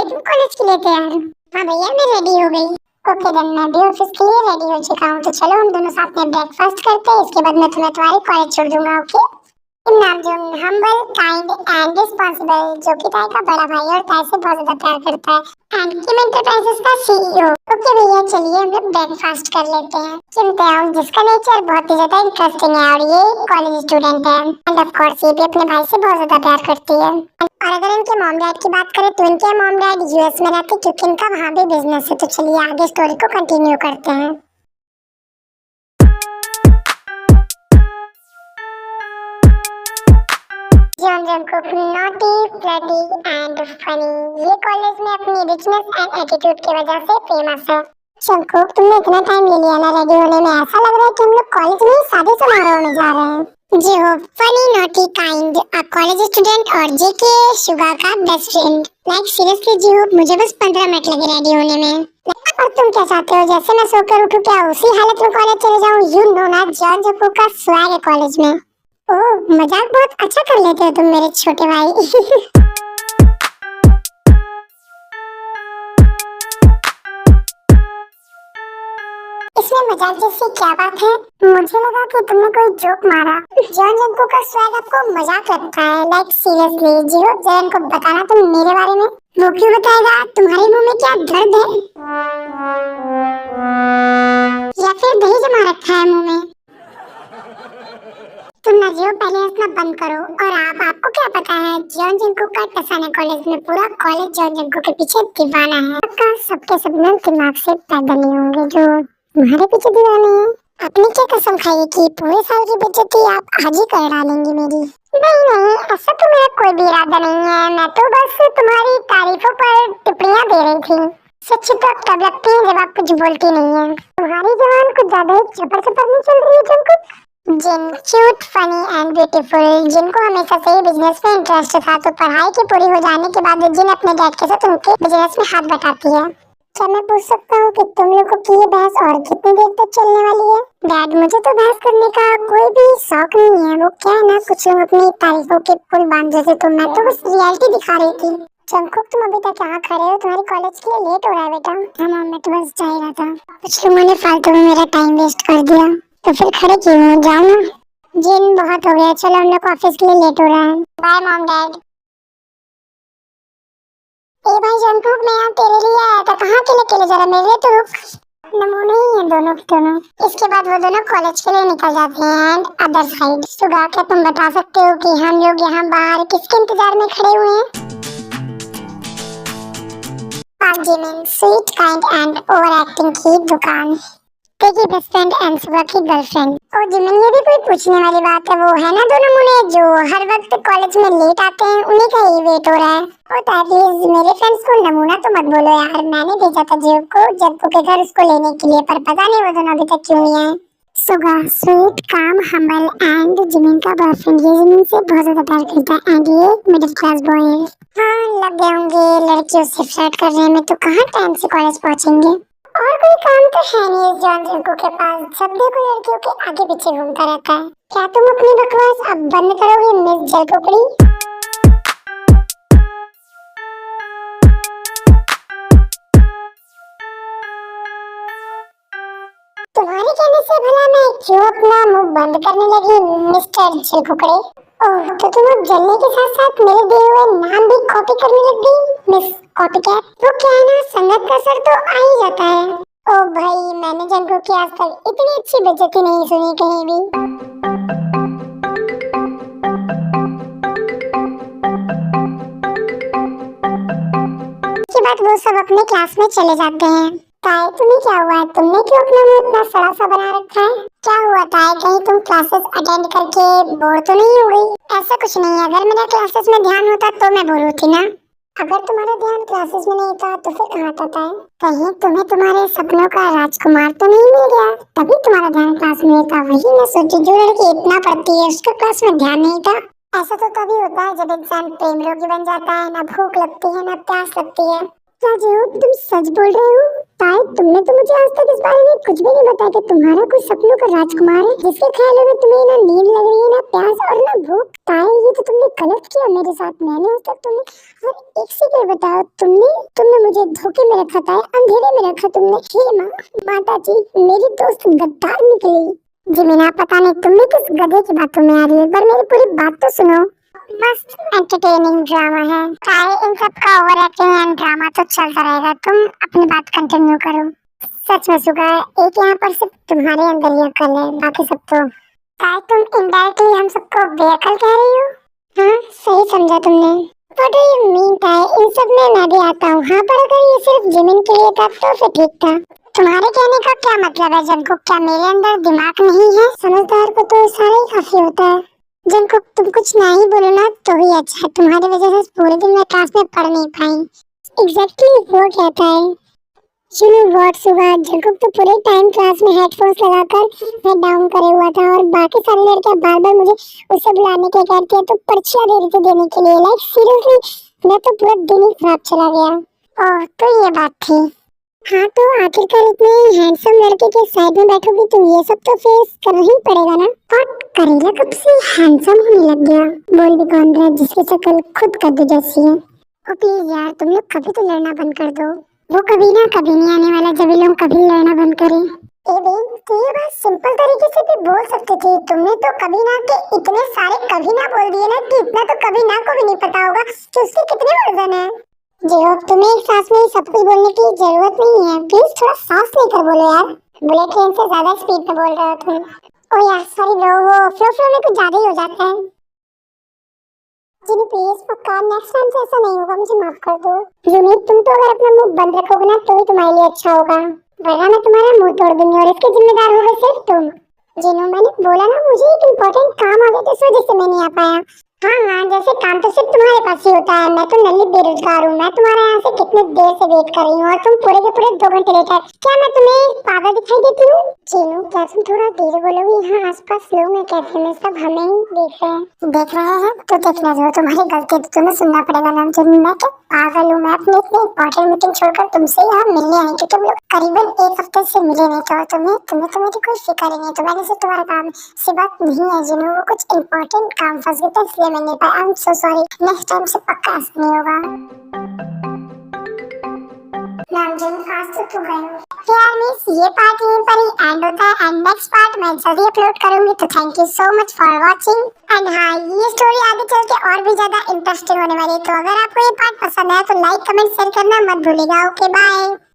गई तुम कॉलेज के लिए तैयार? हाँ भैया मैं रेडी हो गई। ओके देन मैं भी ऑफिस के लिए रेडी हो चुका हूँ, तो चलो हम दोनों साथ में ब्रेकफास्ट करते हैं, इसके बाद मैं तुम्हें तुम्हारी कॉलेज छोड़ दूंगा। Okay Namjoon humble kind and responsible, जो कि ताई का बड़ा भाई और ताई से बहुत ज्यादा प्यार करता है, एंड किम एंटरप्राइजेस का सीईओ। ओके भैया चलिए हम लोग ब्रेकफास्ट कर लेते हैं। किम ताई जिसका नेचर बहुत ही ज्यादा इंटरेस्टिंग है और ये कॉलेज स्टूडेंट है, एंड ऑफ कोर्स ये भी अपने भाई से बहुत ज्यादा प्यार करती है। और अगर इनके मॉम डैड की बात करें तो इनके मॉम डैड यूएस में रहते क्योंकि इनका वहाँ भी बिजनेस है। तो चलिए आगे स्टोरी को कंटिन्यू करते हैं। John Jungkook naughty, flirty and funny, ये कॉलेज में अपनी रिचनेस एंड एटीट्यूड की वजह से फेमस है। जंगकुक तुमने इतना टाइम ले लिया ना रेडी होने में, ऐसा लग रहा है कि हम लोग कॉलेज में शादी समारोह में जा रहे हैं। जी हो, फनी नॉटी काइंड अ कॉलेज स्टूडेंट और जेके शुगा का बेस्ट फ्रेंड। लाइक सीरियसली जी हो, मुझे बस 15 मिनट लगे रेडी होने में। और तुम क्या चाहते हो, जैसे मैं सोकर उठूं क्या उसी हालत में कॉलेज चले जाऊं? यू नो ना जॉन जंगकुक का स्वैग है कॉलेज में। ओह मजाक बहुत अच्छा कर लेते हो तुम मेरे छोटे भाई। इसमें मजाक जैसी क्या बात है? मुझे लगा कि तुमने कोई जोक मारा। जॉन जंगकुक का स्वैग आपको मजाक लगता है? लाइक सीरियसली जियो, जरा इनको बताना तुम मेरे बारे में। वो क्यों बताएगा? तुम्हारे मुंह में क्या दर्द है या फिर दही जमा रखा है मुंह में? तुम ना जियो, पहले हंसना बंद करो। और आपको क्या पता है, जॉन जंगकुक का टसन है कॉलेज में, पूरा कॉलेज जॉन जंगकुक के पीछे दीवाना है। सबका सबके सपने दिमाग से पैदा नहीं होंगे जो तुम्हारे पीछे दीवाने हैं। अपनी क्या कसम खाई कि पूरे साल की बेइज्जती आप आज ही कर डालेंगी मेरी? नहीं नहीं, ऐसा तो मेरा कोई भी इरादा नहीं है, मैं तो बस तुम्हारी तारीफों पर टिप्पणियां दे रही थी। सच तो तब लगती है जब आप कुछ बोलती नहीं है। तुम्हारी जबान कुछ ज्यादा ही चपर चपर नहीं चल रही है Jungkook? Jin cute, funny and beautiful, जिनको हमेशा से ही बिजनेस में इंटरेस्ट था, तो पढ़ाई की पूरी हो जाने के बाद जिन अपने डैड के साथ उनके बिजनेस में हाथ बटाती है। क्या मैं पूछ सकता हूँ कि तुम लोगों की ये बहस और कितनी देर तक चलने वाली है? डैड मुझे तो बहस करने का कोई भी शौक नहीं है। वो क्या है ना, कुछ लोग अपनी तारीफों के पुल बांध देते, तो मैं तो बस रियलिटी दिखा रही थी। जंगकुक तुम अभी तक यहाँ खड़े हो, तुम्हारी कॉलेज के लिए लेट हो रहा है बेटा। हाँ मैं तो बस जा ही रहा था, कुछ लोगों ने फालतू में मेरा टाइम वेस्ट कर दिया, तो फिर खड़े क्यों हो, जाओ ना। जिन बहुत हो गया, चलो हम लोग ऑफिस के लिए लेट हो रहा है। Bye mom dad. ए भाई जंगकुक मैं यहाँ तेरे लिए आया था, कहाँ के लिए अकेले जा रहा? मेरे लिए तो रुक। नमूने ही है दोनों के दोनों। इसके बाद वो दोनों कॉलेज के लिए निकल जाते हैं। एंड अदर साइड सुगा, क्या तुम बता सकते हो कि हम लोग यहाँ बाहर किसके इंतजार में खड़े हुए हैं? Park Jimin, sweet kind and over acting की दुकान, तेरी बेस्ट फ्रेंड एंड सुगा की गर्लफ्रेंड। और जिमिन, ये भी कोई पूछने वाली बात है? वो है ना दोनों मुने जो हर वक्त कॉलेज में लेट आते हैं, उन्हीं का ही वेट हो रहा है। और प्लीज मेरे फ्रेंड्स को नमूना तो मत बोलो यार, मैंने भेजा था जीव को जंगकुक के घर उसको लेने के लिए, पर पता नहीं वो दोनों अभी तक क्यों नहीं आए। सुगा स्वीट, काम, हम्बल एंड जिमिन का बॉयफ्रेंड, ये जिमिन से बहुत ज्यादा प्यार करता है एंड ये मिडिल क्लास बॉय है। हाँ लग गए होंगे लड़कियों से फ्लर्ट करने में, तो कहाँ टाइम से कॉलेज पहुँचेंगे? और कोई काम तो है नहीं इस जॉन जंगकुक के पास, जब देखो लड़कियों के आगे पीछे घूमता रहता है। क्या तुम अपनी बकवास अब बंद करोगे मिस जलकुकड़ी? तुम्हारे कहने से भला मैं क्यों अपना मुंह बंद करने लगी मिस्टर जलकुकड़ी? ओह तो तुम अब जलने के साथ साथ मेरे दिए हुए नाम भी कॉपी करने लग गई मिस कॉपीकैट। तो क्या है ना, संगत का असर तो आ ही जाता है। ओ भाई, मैंने जंगकुक की आज तक इतनी अच्छी बेइज्जती नहीं सुनी कहीं भी। इसके बाद वो सब अपने क्लास में चले जाते हैं। ताई तुम्हें क्या हुआ है? तुमने क्यों अपना मुंह इतना सड़ा सा बना रखा है? क्या हुआ ताई, कहीं तुम क्लासेस अटेंड करके बोर तो नहीं हो गई? ऐसा कुछ नहीं है, अगर मेरा क्लासेस में ध्यान होता तो मैं बोर होती ना। अगर तुम्हारा ध्यान क्लासेस में नहीं था तो फिर कहाँ था ताई? कहीं तुम्हें तुम्हारे सपनों का राजकुमार तो नहीं मिल गया, तभी तुम्हारा ध्यान क्लास में था? वही मैं सोची, जो लड़की इतना पढ़ती है उसका क्लास में ध्यान नहीं था। ऐसा तो तभी होता है जब इंसान प्रेम रोगी बन जाता है, ना भूख लगती है ना प्यास लगती है। क्या जो तुम सच बोल रहे हो? ताई, तुमने तो मुझे आज तक इस बारे में कुछ भी नहीं बताया कि तुम्हारा कोई सपनों का राजकुमार है जिसके ख्यालों में तुम्हें ना नींद लग रही है, ना प्यास और ना भूख। ताई, ये तो तुमने गलत किया मेरे साथ। मैंने आज तक तुम्हें और एक सेकंड बताओ, तुमने तुमने मुझे धोखे में रखा था, अंधेरे में रखा तुमने। हे माँ, माता जी, मेरी दोस्त गद्दार निकली। जी मीना, पता नहीं तुमने किस गधे की बातों में आ रही है, पर मेरी पूरी बात तो सुनो। मस्त एंटरटेनिंग ड्रामा है। चाहे इन सब का ओवर एक्टिंग एंड ड्रामा तो चलता रहेगा, तुम अपनी बात कंटिन्यू करो। सच में सुगा, एक यहाँ पर सिर्फ तुम्हारे अंदर ये अकल है, बाकी सब तो। चाहे तुम इनडायरेक्टली हम सबको बेअकल कह रही हो। हाँ, सही समझा तुमने। What do you mean, ताई? इन सब में मैं भी आता हूँ। हाँ, पर अगर ये सिर्फ जिमिन के लिए था तो फिर ठीक था। तुम्हारे कहने का क्या मतलब है जंकुक? क्या मेरे अंदर दिमाग नहीं है? समझदार को तो सारा ही काफी होता है। जंकुक, तुम कुछ ना ही बोलो ना तो ही अच्छा है। तुम्हारी वजह से पूरे दिन मैं क्लास में पढ़ नहीं पाई। एग्जैक्टली वो कहता है। You know what, Suga, Jungkook तो पूरे टाइम क्लास में हेडफोन्स लगाकर हेड डाउन करे हुआ था और बाकी सारी लड़कियां बार बार मुझे उससे बुलाने के कहती है तो पर्चियां दे रही थी देने के लिए। लाइक सीरियसली, मैं तो पूरा दिन ही खराब चला गया। ओह, तो ये बात थी। हाँ, तो आखिरकार इतने हैंडसम लड़के के साइड में बैठोगी तो ये सब तो फेस करना ही पड़ेगा ना। और करेला कब से हैंडसम होने लग गया? बोल भी कौन रहा है जिसकी शक्ल खुद कद्दू जैसी है। ओ प्लीज यार, तुम लोग कभी तो लड़ना बंद कर दो। वो कभी ना कभी नहीं आने वाला जब ये लोग कभी लड़ना बंद करें। ए बे, तो ये बात सिंपल तरीके से भी बोल सकते थे। तुमने तो कभी ना के इतने सारे कभी ना बोल दिए ना कि इतना तो कभी ना को भी नहीं पता होगा कि उसके कितने वर्जन है। जी हो, तुम्हें एक सांस में ही सब कुछ बोलने की जरूरत नहीं है। प्लीज थोड़ा सांस लेकर बोलो यार। बुलेट ट्रेन से ज्यादा स्पीड में बोल रहे हो तुम। ओ यार सॉरी ब्रो, वो फ्लो में कुछ ज्यादा ही हो जाता है। जिन्हें प्लीज पक्का नेक्स्ट टाइम से ऐसा नहीं होगा, मुझे माफ कर दो। यूनिट, तुम तो अगर अपना मुंह बंद रखोगे ना तो ही तुम्हारे लिए अच्छा होगा, वरना मैं तुम्हारा मुंह तोड़ दूंगी और इसके जिम्मेदार होगे सिर्फ तुम। जिन्हों, मैंने बोला ना मुझे एक इम्पोर्टेंट काम आ गया तो इस वजह से मैं नहीं आ पाया। हाँ हाँ, जैसे काम तो सिर्फ तुम्हारे पास ही होता है। मैं तो नल्ली बेरोजगार हूँ। मैं तुम्हारे यहाँ से कितने देर से वेट कर रही हूँ और तुम पूरे के पूरे 2 घंटे लेट आए। क्या मैं तुम्हें पागल दिखाई देती हूँ? चीनू, क्या तुम थोड़ा धीरे बोलोगी? यहाँ आसपास लोग हैं कैफे में, सब हमें ही देख रहे हैं। देख रहे हैं तो देखने दो, तुम्हारी गलती तो तुम्हें सुनना पड़ेगा ना। जब मैं क्या पागल हूँ, मैं अपनी इतनी इंपॉर्टेंट मीटिंग छोड़कर तुमसे यहाँ मिलने आई क्योंकि हम लोग करीबन 1 हफ्ते से मिले नहीं थे और तुम्हें तुम्हें तो मेरी कोई फिक्र ही नहीं। तो मैंने सिर्फ तुम्हारा काम से बात नहीं है जिन्हों, वो कुछ इम्पोर्टेंट काम फंस गया था इसलिए मैं नहीं पाया। I am so sorry, next time से पक्का ऐसा नहीं होगा। मैम जिन, आज तो तू गई यार। मिस, ये पार्ट यहीं पर ही एंड होता है एंड नेक्स्ट पार्ट मैं जल्दी अपलोड करूंगी। तो thank you so much for watching. And हाँ, ये स्टोरी आगे चल के और भी ज्यादा इंटरेस्टिंग होने वाली है। तो अगर आपको ये पार्ट पसंद आया तो लाइक कमेंट शेयर करना मत भूलिएगा। Okay bye.